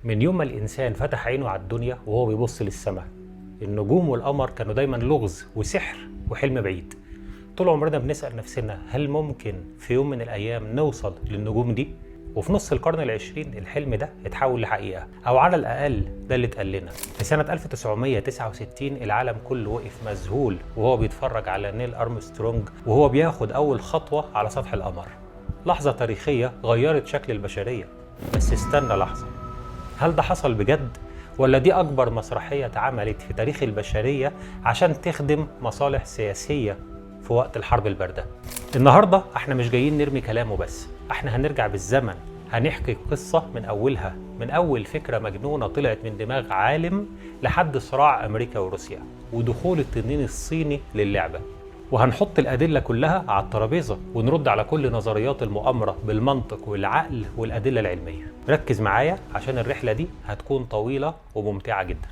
من يوم ما الإنسان فتح عينه على الدنيا وهو بيبص للسماء، النجوم والقمر كانوا دايما لغز وسحر وحلم بعيد. طول عمرنا بنسأل نفسنا هل ممكن في يوم من الأيام نوصل للنجوم دي؟ وفي نص القرن العشرين الحلم ده اتحول لحقيقة، أو على الأقل ده اللي اتقال لنا. في سنة 1969 العالم كله وقف مذهول وهو بيتفرج على نيل أرمسترونج وهو بياخد أول خطوة على سطح القمر. لحظة تاريخية غيرت شكل البشرية. بس استنى لحظة، هل ده حصل بجد؟ ولا دي أكبر مسرحية اتعملت في تاريخ البشرية عشان تخدم مصالح سياسية في وقت الحرب الباردة؟ النهاردة احنا مش جايين نرمي كلامه بس، احنا هنرجع بالزمن، هنحكي قصة من أولها، من أول فكرة مجنونة طلعت من دماغ عالم لحد صراع أمريكا وروسيا ودخول التنين الصيني للعبة. وهنحط الأدلة كلها على الترابيزة ونرد على كل نظريات المؤامرة بالمنطق والعقل والأدلة العلمية. ركز معايا عشان الرحلة دي هتكون طويلة وممتعة جدا.